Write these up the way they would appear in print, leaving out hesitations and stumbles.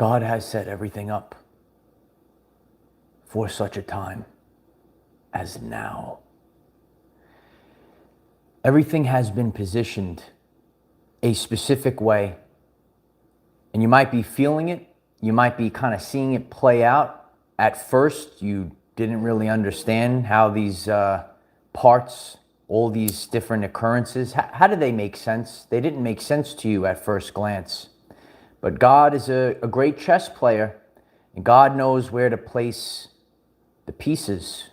God has set everything up for such a time as now. Everything has been positioned a specific way, and you might be feeling it. You might be kind of seeing it play out. At first, you didn't really understand how these parts, all these different occurrences, how did they make sense? They didn't make sense to you at first glance. But God is a great chess player, and God knows where to place the pieces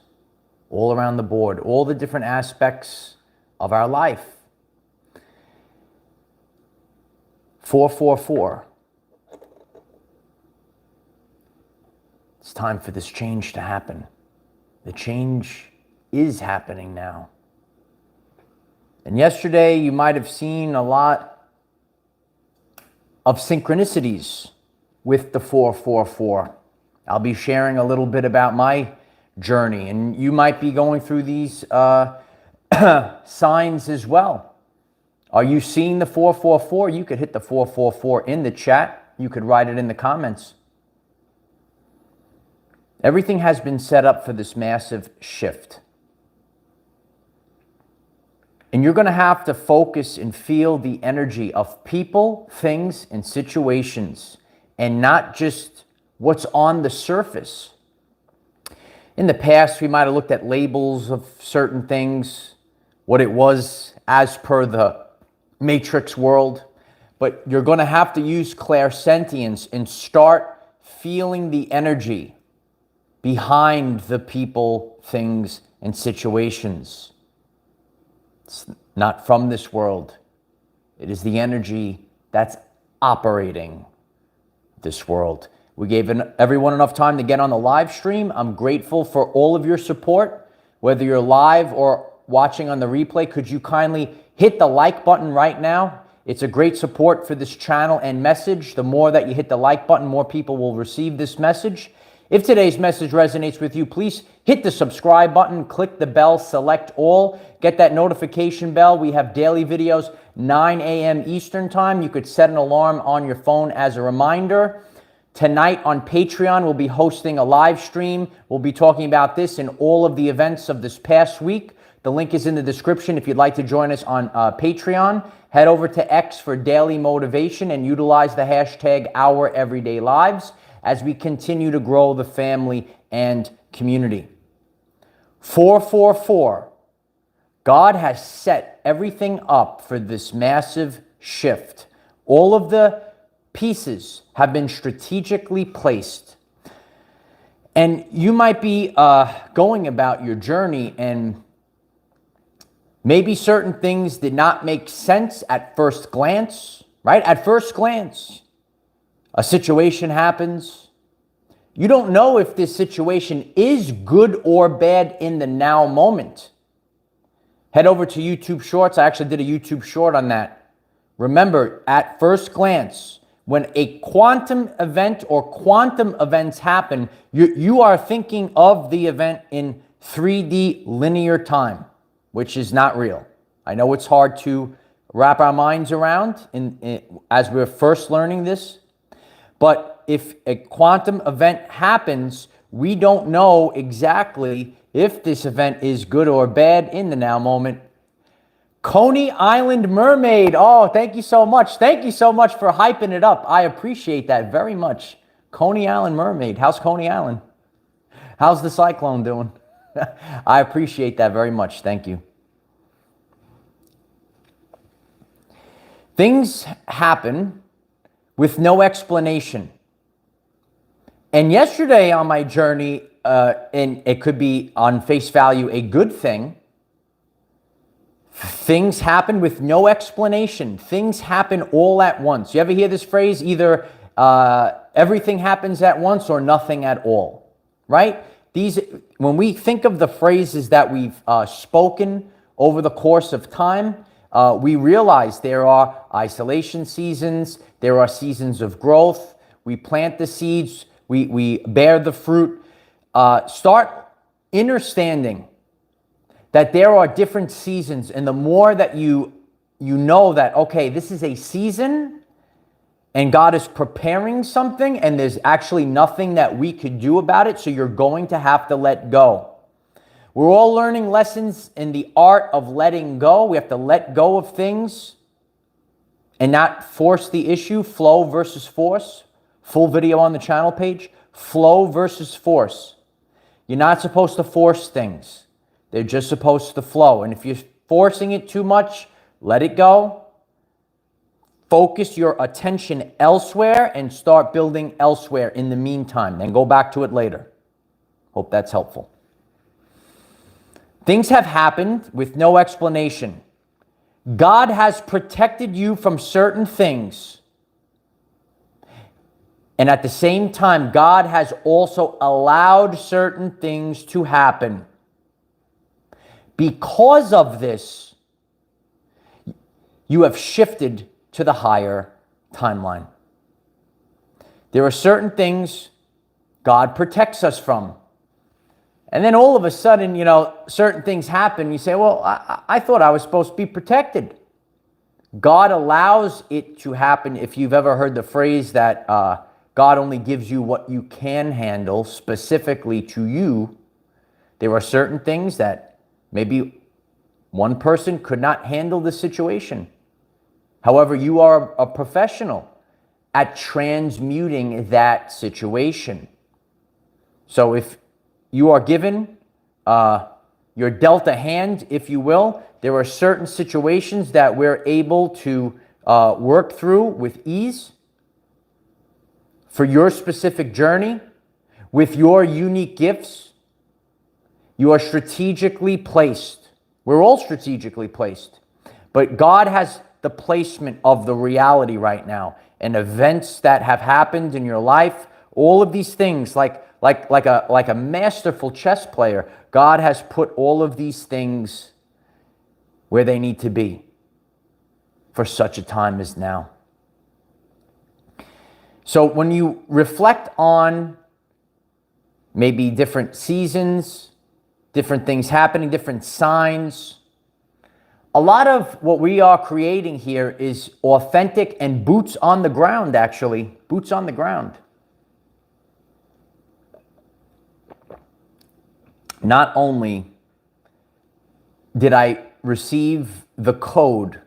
all around the board, all the different aspects of our life. 444. It's time for this change to happen. The change is happening now. And yesterday you might have seen a lot of synchronicities with the 444. I'll be sharing a little bit about my journey, and you might be going through these signs as well. Are you seeing the 444? You could hit the 444 in the chat. You could write it in the comments. Everything has been set up for this massive shift. And you're going to have to focus and feel the energy of people, things, and situations, and not just what's on the surface. In the past, we might have looked at labels of certain things, what it was as per the Matrix world, but you're going to have to use clairsentience and start feeling the energy behind the people, things, and situations. It's not from this world. It is the energy that's operating this world. We gave everyone enough time to get on the live stream. I'm grateful for all of your support, whether you're live or watching on the replay. Could you kindly hit the like button right now? It's a great support for this channel and message. The more that you hit the like button, more people will receive this message. If today's message resonates with you, please hit the subscribe button, click the bell, select all, get that notification bell. We have daily videos, 9 a.m. Eastern time. You could set an alarm on your phone as a reminder. Tonight on Patreon, we'll be hosting a live stream. We'll be talking about this and all of the events of this past week. The link is in the description if you'd like to join us on Patreon. Head over to X for daily motivation and utilize the hashtag #OurEverydayLives as we continue to grow the family and community. 444. God has set everything up for this massive shift. All of the pieces have been strategically placed. And you might be going about your journey, and maybe certain things did not make sense at first glance, right? At first glance, a situation happens. You don't know if this situation is good or bad in the now moment. Head over to YouTube Shorts. I actually did a YouTube short on that. Remember, at first glance, when a quantum event or quantum events happen, you are thinking of the event in 3D linear time, which is not real. I know it's hard to wrap our minds around as we're first learning this, but if a quantum event happens, we don't know exactly if this event is good or bad in the now moment. Coney Island Mermaid. Oh, thank you so much. Thank you so much for hyping it up. I appreciate that very much. Coney Island Mermaid. How's Coney Island? How's the cyclone doing? I appreciate that very much. Thank you. Things happen with no explanation. And yesterday on my journey, and it could be on face value a good thing, things happen with no explanation. Things happen all at once. You ever hear this phrase? Either everything happens at once or nothing at all, right? When we think of the phrases that we've spoken over the course of time, we realize there are isolation seasons, there are seasons of growth. We plant the seeds, we bear the fruit. Start understanding that there are different seasons, and the more that you know that, okay, this is a season, and God is preparing something, and there's actually nothing that we could do about it, so you're going to have to let go. We're all learning lessons in the art of letting go. We have to let go of things and not force the issue. Flow versus force. Full video on the channel page. Flow versus force. You're not supposed to force things. They're just supposed to flow. And if you're forcing it too much, let it go. Focus your attention elsewhere and start building elsewhere in the meantime. Then go back to it later. Hope that's helpful. Things have happened with no explanation. God has protected you from certain things. And at the same time, God has also allowed certain things to happen. Because of this, you have shifted to the higher timeline. There are certain things God protects us from. And then all of a sudden, certain things happen. You say, well, I thought I was supposed to be protected. God allows it to happen. If you've ever heard the phrase that God only gives you what you can handle, specifically to you, there are certain things that maybe one person could not handle the situation. However, you are a professional at transmuting that situation. So if you are given your dealt a hand, if you will, there are certain situations that we're able to work through with ease for your specific journey, with your unique gifts. You are strategically placed. We're all strategically placed. But God has the placement of the reality right now, and events that have happened in your life, all of these things, like a masterful chess player, God has put all of these things where they need to be for such a time as now. So when you reflect on maybe different seasons, different things happening, different signs, a lot of what we are creating here is authentic and boots on the ground, actually. Boots on the ground. Not only did I receive the code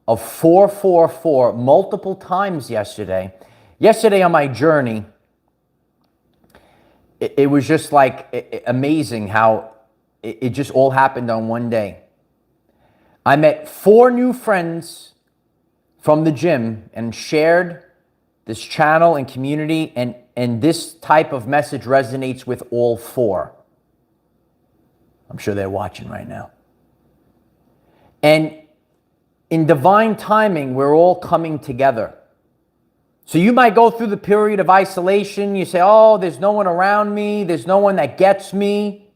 of 444 multiple times yesterday. Yesterday on my journey, it was just like amazing how it just all happened on one day. I met 4 new friends from the gym and shared this channel and community, and this type of message resonates with all 4. I'm sure they're watching right now. And in divine timing, we're all coming together. So you might go through the period of isolation. You say, oh, there's no one around me. There's no one that gets me.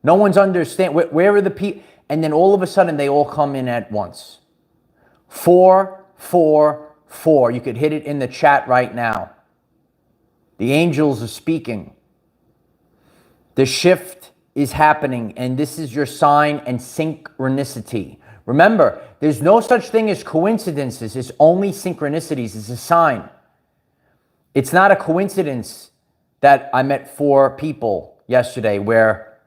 No one's understanding. Where are the people? And then all of a sudden, they all come in at once. 4, 4, 4. You could hit it in the chat right now. The angels are speaking. The shift is happening, and this is your sign and synchronicity. Remember, there's no such thing as coincidences. It's only synchronicities. It's a sign. It's not a coincidence that I met 4 people yesterday where,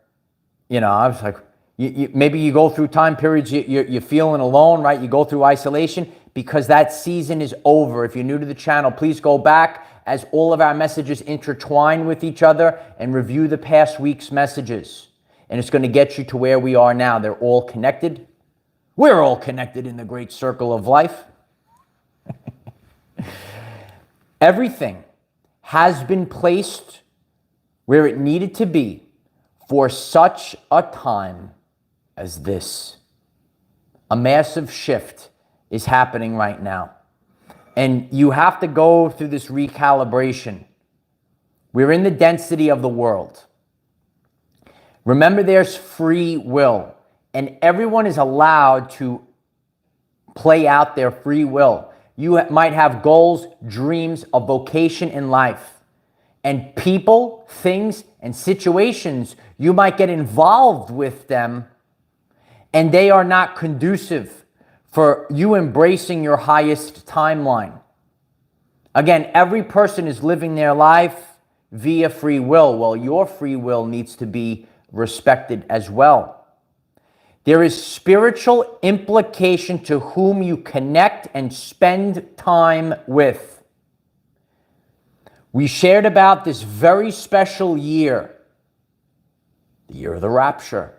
I was like, maybe you go through time periods, you're feeling alone, right? You go through isolation because that season is over. If you're new to the channel, please go back as all of our messages intertwine with each other and review the past week's messages. And it's going to get you to where we are now. They're all connected. We're all connected in the great circle of life. Everything has been placed where it needed to be for such a time as this. A massive shift is happening right now. And you have to go through this recalibration. We're in the density of the world. Remember, there's free will, and everyone is allowed to play out their free will. You might have goals, dreams, a vocation in life. And people, things, and situations, you might get involved with them, and they are not conducive for you embracing your highest timeline. Again, every person is living their life via free will. Well, your free will needs to be respected as well. There is spiritual implication to whom you connect and spend time with. We shared about this very special year, the year of the rapture.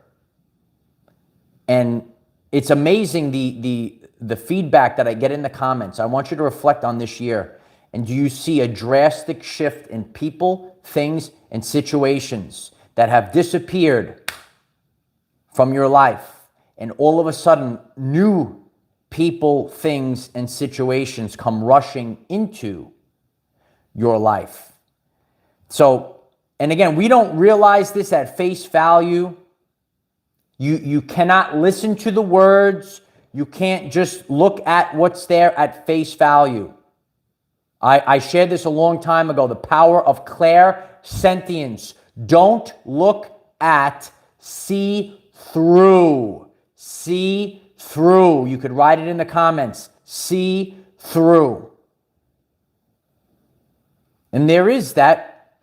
And it's amazing the feedback that I get in the comments. I want you to reflect on this year. And do you see a drastic shift in people, things, and situations that have disappeared from your life? And all of a sudden, new people, things, and situations come rushing into your life. So, and again, we don't realize this at face value. You cannot listen to the words. You can't just look at what's there at face value. I shared this a long time ago, the power of clairsentience. Don't look at, see through. See through. You could write it in the comments. See through. And there is that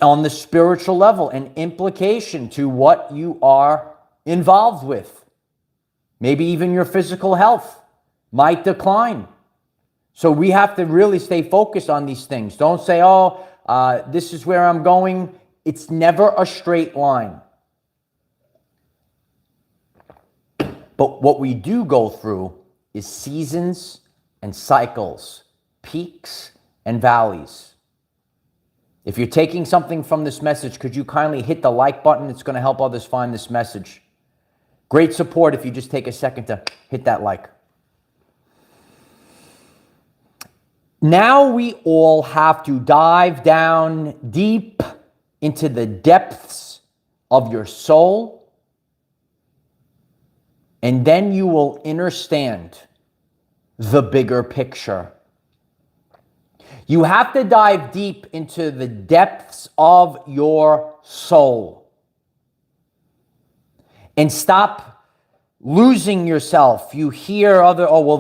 on the spiritual level, an implication to what you are involved with. Maybe even your physical health might decline. So we have to really stay focused on these things. Don't say, oh, this is where I'm going. It's never a straight line. But what we do go through is seasons and cycles, peaks and valleys. If you're taking something from this message, could you kindly hit the like button? It's going to help others find this message. Great support if you just take a second to hit that like. Now we all have to dive down deep into the depths of your soul, and then you will understand the bigger picture. You have to dive deep into the depths of your soul and stop losing yourself. You hear other, oh, well,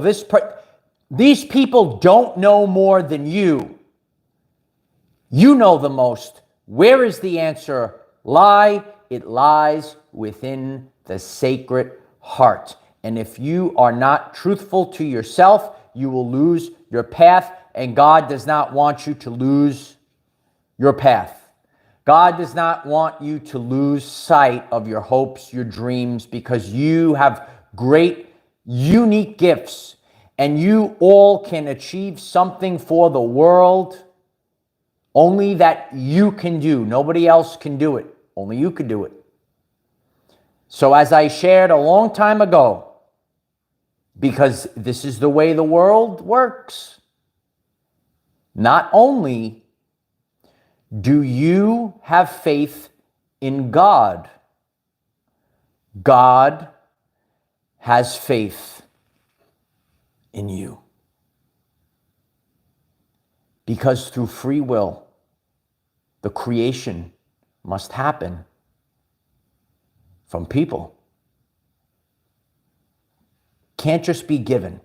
these people don't know more than you. You know the most. Where is the answer lie? It lies within the sacred heart. And if you are not truthful to yourself, you will lose your path. And God does not want you to lose your path. God does not want you to lose sight of your hopes, your dreams, because you have great, unique gifts. And you all can achieve something for the world only that you can do. Nobody else can do it. Only you can do it. So as I shared a long time ago, because this is the way the world works, not only do you have faith in God, God has faith in you. Because through free will, the creation must happen from people. Can't just be given.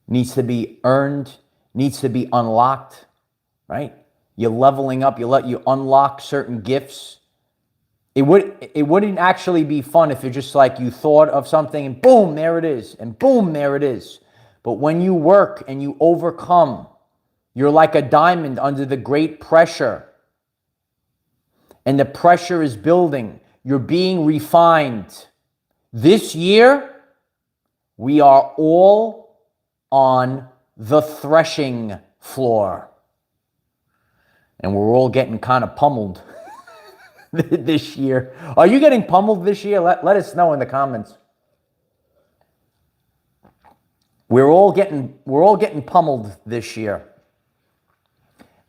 Needs to be earned, needs to be unlocked, right? You're leveling up, you unlock certain gifts. It wouldn't actually be fun if you're just like you thought of something and boom, there it is, and boom, there it is. But when you work and you overcome, you're like a diamond under the great pressure. And the pressure is building. You're being refined. This year, we are all on the threshing floor. And we're all getting kind of pummeled this year. Are you getting pummeled this year? Let us know in the comments. We're all getting pummeled this year.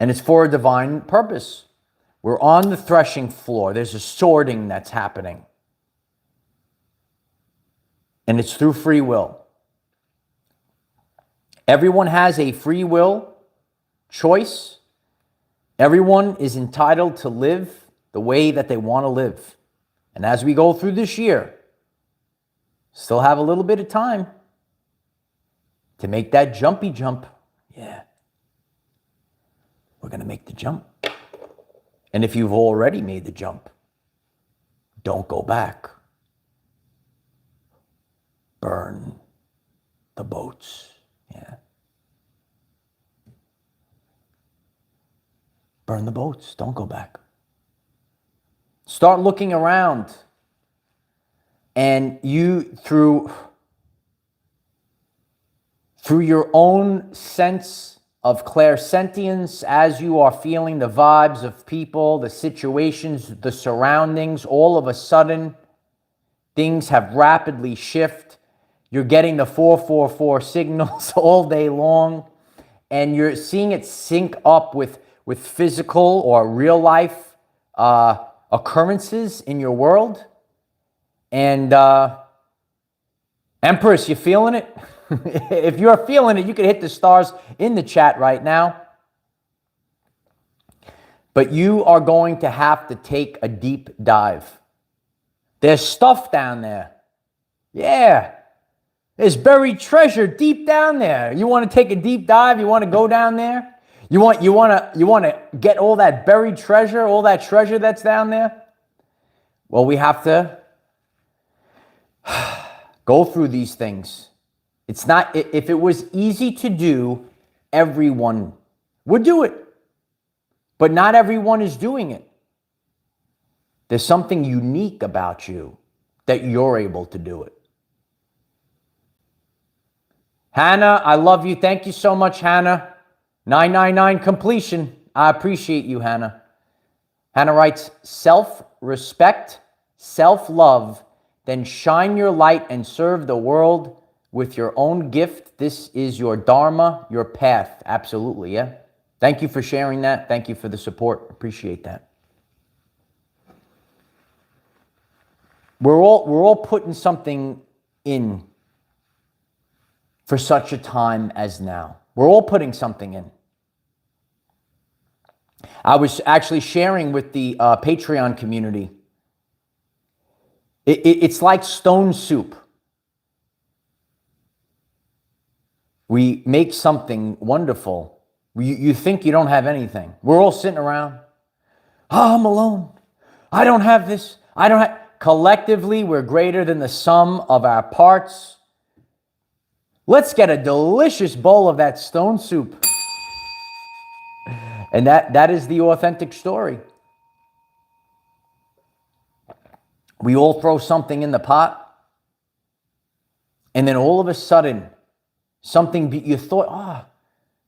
And it's for a divine purpose. We're on the threshing floor. There's a sorting that's happening. And it's through free will. Everyone has a free will choice. Everyone is entitled to live the way that they want to live. And as we go through this year, still have a little bit of time. to make that jumpy jump. Yeah. We're going to make the jump. And if you've already made the jump, don't go back. Burn the boats. Yeah. Burn the boats. Don't go back. Start looking around. And you, through your own sense of clairsentience, as you are feeling the vibes of people, the situations, the surroundings, all of a sudden, things have rapidly shifted. You're getting the 444 signals all day long, and you're seeing it sync up with physical or real life occurrences in your world. And Empress, you feeling it? If you're feeling it, you can hit the stars in the chat right now. But you are going to have to take a deep dive. There's stuff down there. Yeah. There's buried treasure deep down there. You want to take a deep dive? You want to go down there? You want to get all that buried treasure, all that treasure that's down there? Well, we have to go through these things. It's not, if it was easy to do, everyone would do it. But not everyone is doing it. There's something unique about you that you're able to do it. Hannah, I love you. Thank you so much, Hannah. 999 completion. I appreciate you, Hannah. Hannah writes, self-respect, self-love, then shine your light and serve the world with your own gift. This is your Dharma, your path. Absolutely, yeah. Thank you for sharing that. Thank you for the support. Appreciate that. We're all putting something in for such a time as now. We're all putting something in. I was actually sharing with the Patreon community. It's like stone soup. We make something wonderful. You think you don't have anything. We're all sitting around. Oh, I'm alone. I don't have this. I don't have... Collectively, we're greater than the sum of our parts. Let's get a delicious bowl of that stone soup. And that is the authentic story. We all throw something in the pot, and then all of a sudden, something you thought,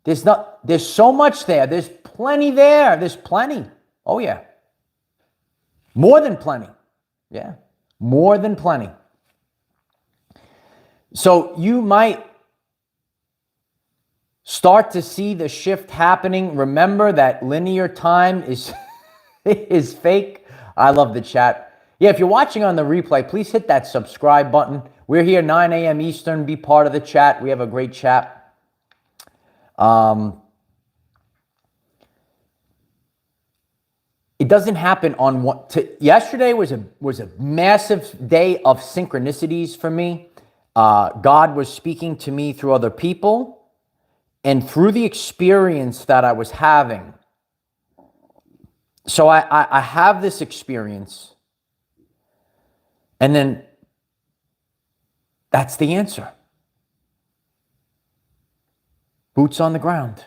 there's so much there. There's plenty there. There's plenty. Oh yeah. More than plenty. Yeah. More than plenty. So you might start to see the shift happening. Remember that linear time is fake. I love the chat. Yeah, if you're watching on the replay, please hit that subscribe button. We're here 9 a.m. Eastern. Be part of the chat. We have a great chat. It doesn't happen on one. Yesterday was a massive day of synchronicities for me. God was speaking to me through other people and through the experience that I was having. So I have this experience, and then that's the answer. Boots on the ground.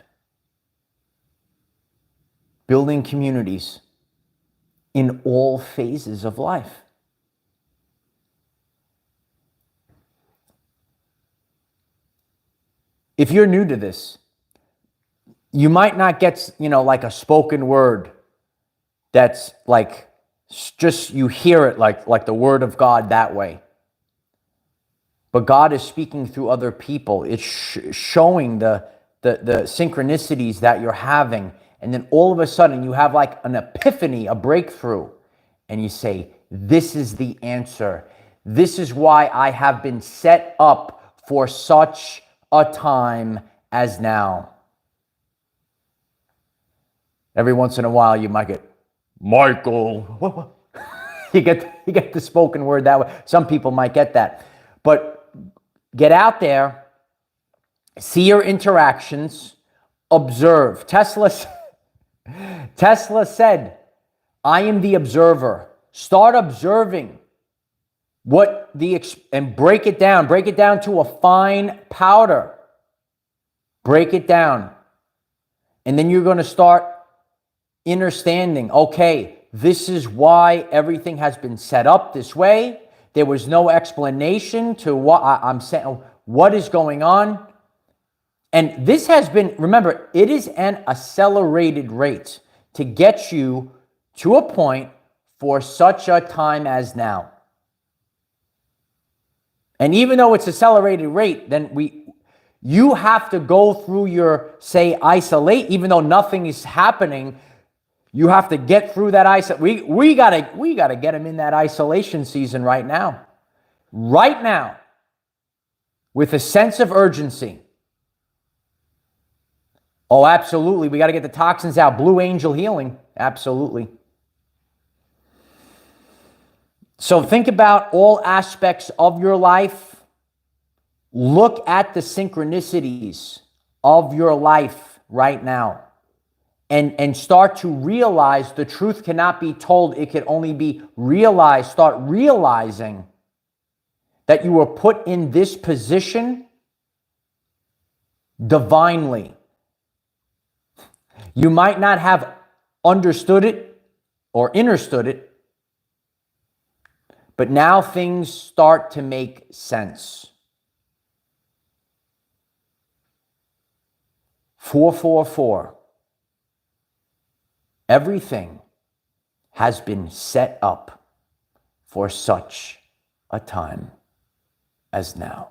Building communities in all phases of life. If you're new to this, you might not get, like a spoken word that's like, just you hear it like the word of God that way. But God is speaking through other people. It's showing the synchronicities that you're having. And then all of a sudden you have like an epiphany, a breakthrough. And you say, this is the answer. This is why I have been set up for such a time as now. Every once in a while you might get, Michael. you get the spoken word that way. Some people might get that. But get out there See your interactions, observe. Tesla said, I am the observer. Start observing and break it down to a fine powder. Break it down. And then you're going to start understanding, okay, this is why everything has been set up this way. There was no explanation to what I'm saying, what is going on. And this has been, remember, it is an accelerated rate to get you to a point for such a time as now. And even though it's accelerated rate, then you have to go through your, say, isolate, even though nothing is happening. You have to get through that isolation. We gotta get them in that isolation season right now. Right now. With a sense of urgency. Oh, absolutely. We got to get the toxins out. Blue Angel healing. Absolutely. So think about all aspects of your life. Look at the synchronicities of your life right now. And start to realize the truth cannot be told. It can only be realized. Start realizing that you were put in this position divinely. You might not have understood it or understood it, but now things start to make sense. 444. Everything has been set up for such a time as now.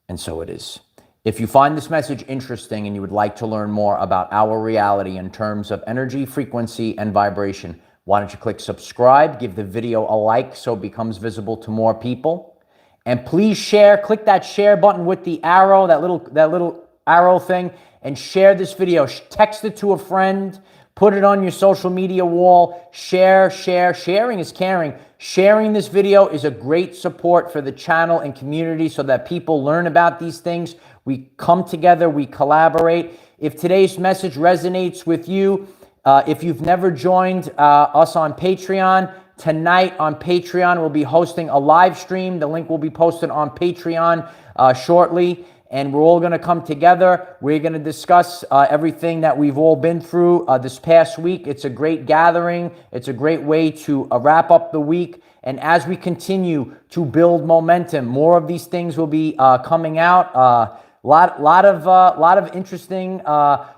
And so it is. If you find this message interesting and you would like to learn more about our reality in terms of energy, frequency, and vibration, why don't you click subscribe, give the video a like so it becomes visible to more people. And please share, click that share button with the arrow, that little arrow thing, and share this video. Text it to a friend. Put it on your social media wall. Share. Sharing is caring. Sharing this video is a great support for the channel and community so that people learn about these things. We come together, we collaborate. If today's message resonates with you, if you've never joined us on Patreon, tonight on Patreon, we'll be hosting a live stream. The link will be posted on Patreon shortly. And we're all going to come together. We're going to discuss everything that we've all been through this past week. It's a great gathering. It's a great way to wrap up the week. And as we continue to build momentum, more of these things will be coming out. Lot of interesting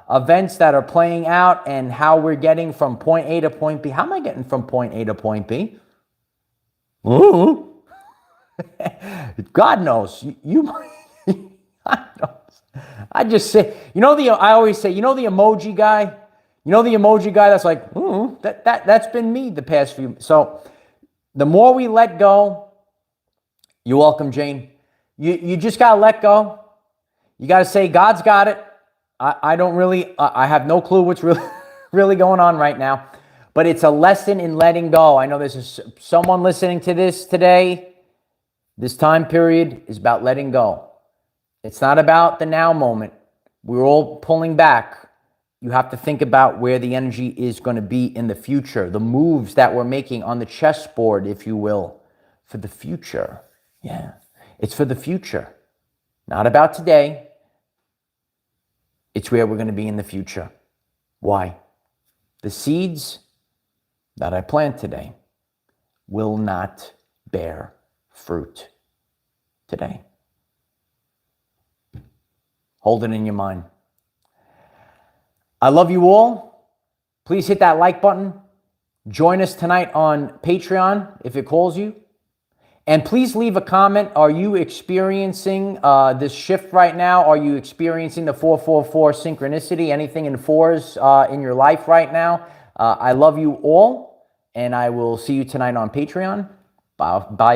events that are playing out and how we're getting from point A to point B. How am I getting from point A to point B? Ooh. God knows. I just say, I always say, the emoji guy? The emoji guy that's like, that's been me the past few. So the more we let go, you're welcome, Jane. You just got to let go. You got to say, God's got it. I have no clue what's really going on right now, but it's a lesson in letting go. I know there's someone listening to this today. This time period is about letting go. It's not about the now moment. We're all pulling back. You have to think about where the energy is going to be in the future, the moves that we're making on the chessboard, if you will, for the future. Yeah, it's for the future. Not about today. It's where we're going to be in the future. Why? The seeds that I plant today will not bear fruit today. Hold it in your mind. I love you all. Please hit that like button. Join us tonight on Patreon if it calls you. And please leave a comment. Are you experiencing this shift right now? Are you experiencing the 444 synchronicity? Anything in fours in your life right now? I love you all. And I will see you tonight on Patreon. Bye.